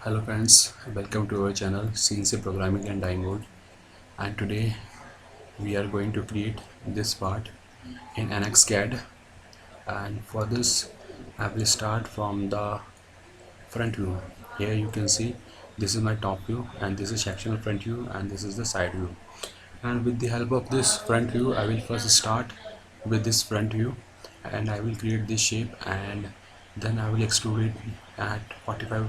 Hello friends, welcome to our channel CNC Programming and Die Mode, and today we are going to create this part in NXCAD. And for this I will start from the front view. Here you can see this is my top view, and this is sectional front view, and this is the side view. And with the help of this front view I will first start with this front view, and I will create this shape, and then I will extrude it at 45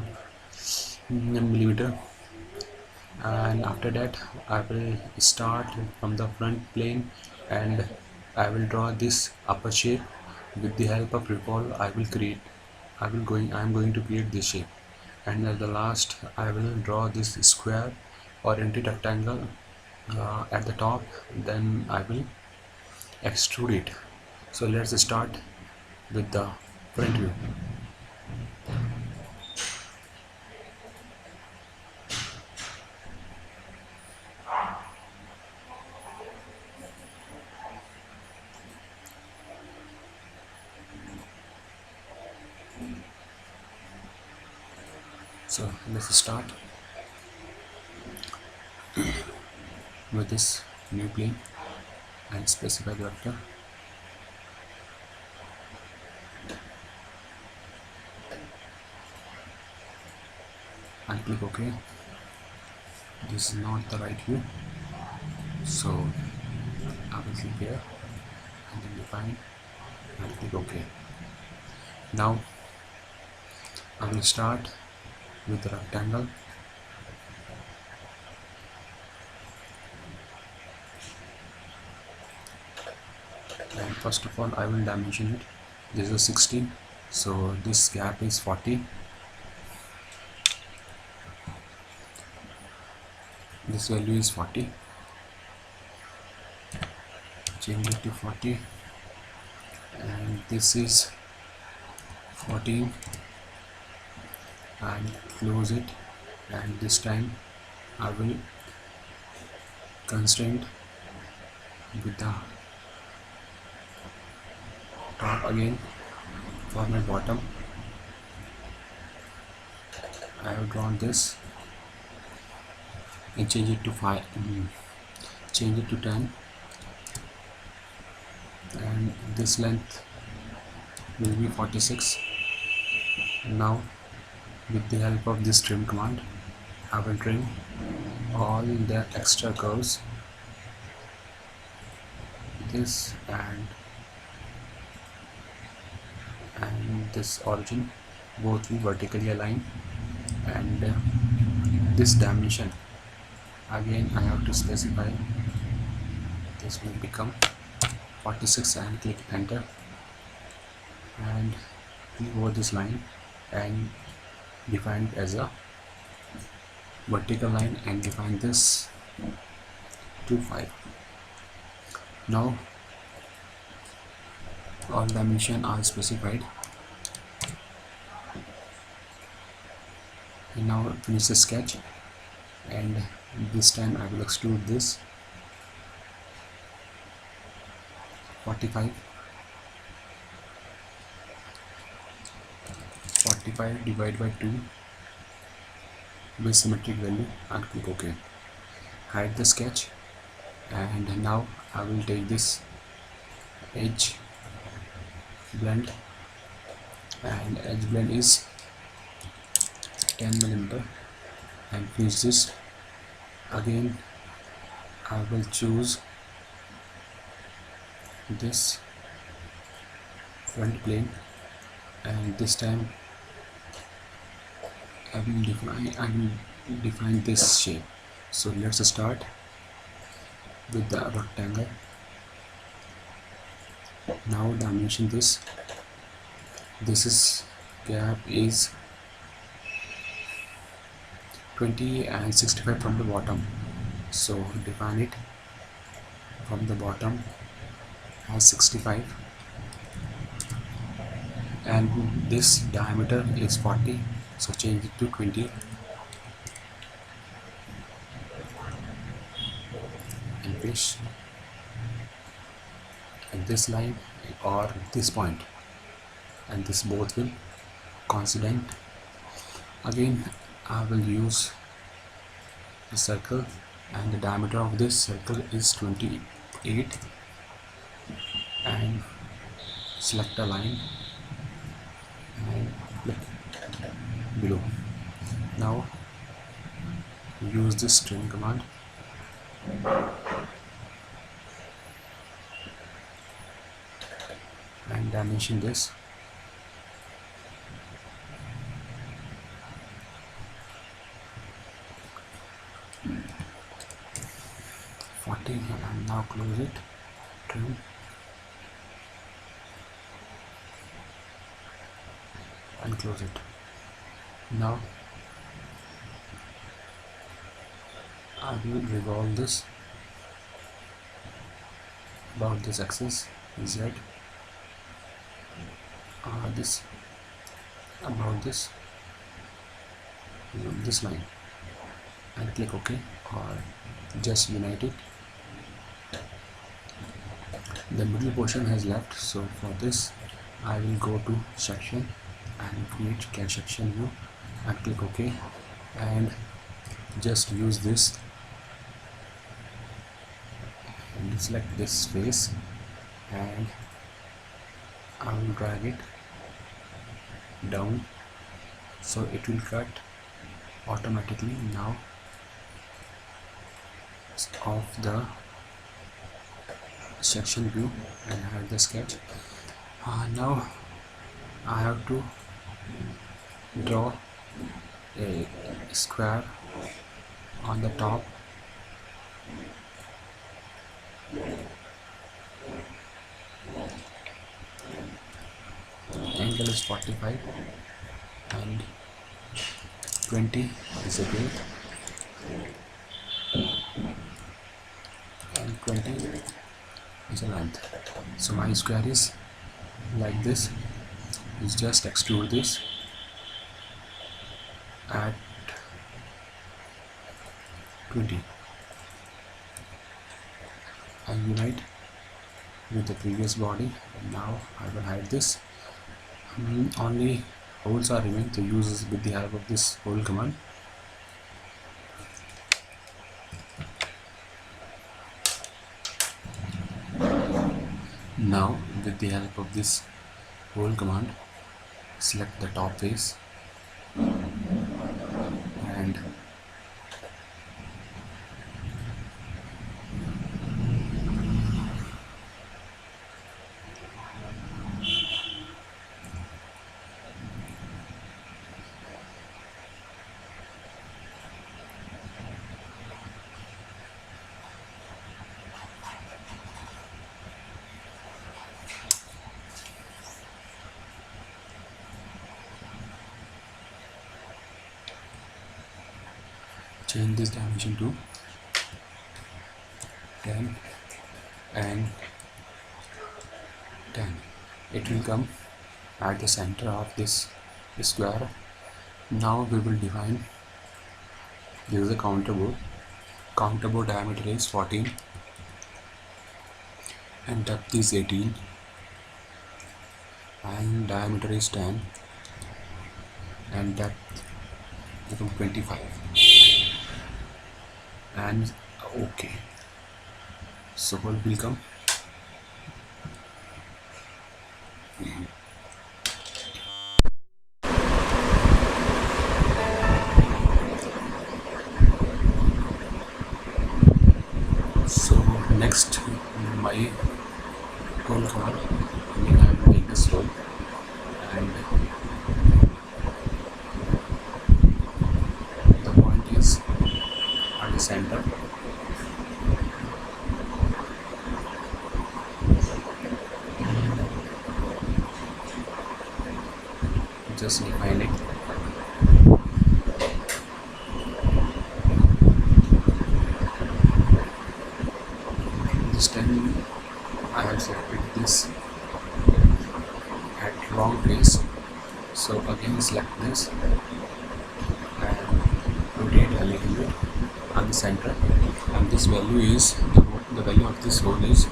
millimeter. And after that I will start from the front plane, and I will draw this upper shape. With the help of recall I am going to create this shape, and at the last I will draw this square oriented rectangle at the top. Then I will extrude it. So let's start with the front view. So let's start with this new plane and specify the vector. And click OK. This is not the right view, so I will click here and then define and click OK. Now I will start with the rectangle. And first of all I will dimension it. This is 16, so this gap is 40. This value is 40. Change it to 40, and this is 14, and close it. And this time I will constrain with the top again. For my bottom I have drawn this and change it to 5, change it to 10, and this length will be 46. Now with the help of this trim command I will trim all the extra curves, this and this origin, both will vertically align. And this dimension again I have to specify. This will become 46, and click enter, and click over this line and define it as a vertical line, and define this to 5. Now all dimension are specified, and now finish the sketch. And this time I will extrude this 45 divided by 2 with symmetric value, and click OK. Hide the sketch, and now I will take this edge blend, and edge blend is 10 millimeter, and finish this. Again I will choose this front plane, and this time I will define this shape. So let's start with the rectangle. Now dimension this. This is gap is 20 and 65 from the bottom, so define it from the bottom as 65, and this diameter is 40, so change it to 20, and finish. And this line or this point and this both will coincident. Again I will use the circle, and the diameter of this circle is 28, and select a line and click below. Now use this trim command and dimension this. And now close it, trim, and close it. Now I will revolve this about this axis Z, this about this line, and click OK, or just unite it. The middle portion has left, so for this I will go to section and create CAD section view and click OK, and just use this and select this face, and I will drag it down so it will cut automatically. Now off the section view and hide the sketch. Now I have to draw a square on the top. Angle is 45 and 20 is the width and 20 is the length. So my square is like this. Is just extrude this at 20 and unite with the previous body. Now I will hide this. Only holes are remain to use with the help of this hole command. Now with the help of this hole command, select the top face and change this dimension to 10 and 10. It will come at the center of this square. Now we will define, this is a counter bore. Counter bore diameter is 14 and depth is 18 and diameter is 10 and depth become 25 and OK. So hole will come. So next my hole command, I will take this hole and the point is at the center. Just define it. This time I have selected this at wrong place, so again select this and rotate a little bit on the center, and this value is the value of this hole is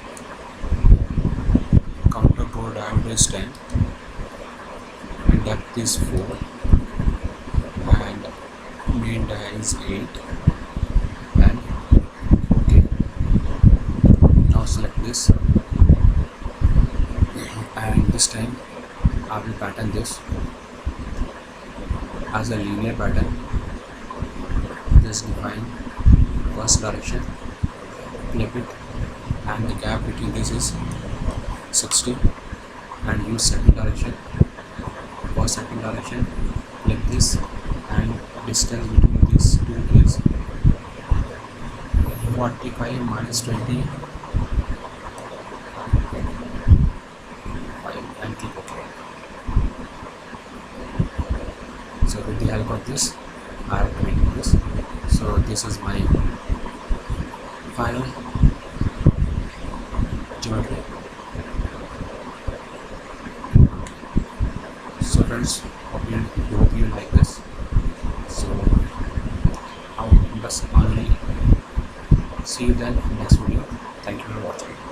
counter bore diameter is 10 and depth is 4 and main dia is 8 and okay. Now select this and this time I will pattern this as a linear pattern. Just define first direction, flip it, and the gap between this is 60, and use second direction. For second direction, flip this, and distance between these two is 45 minus 20 and click OK. So with the help of this I have created this. So this is my final geometry. So friends, hope you like this. So I will just only see you then next video. Thank you for watching.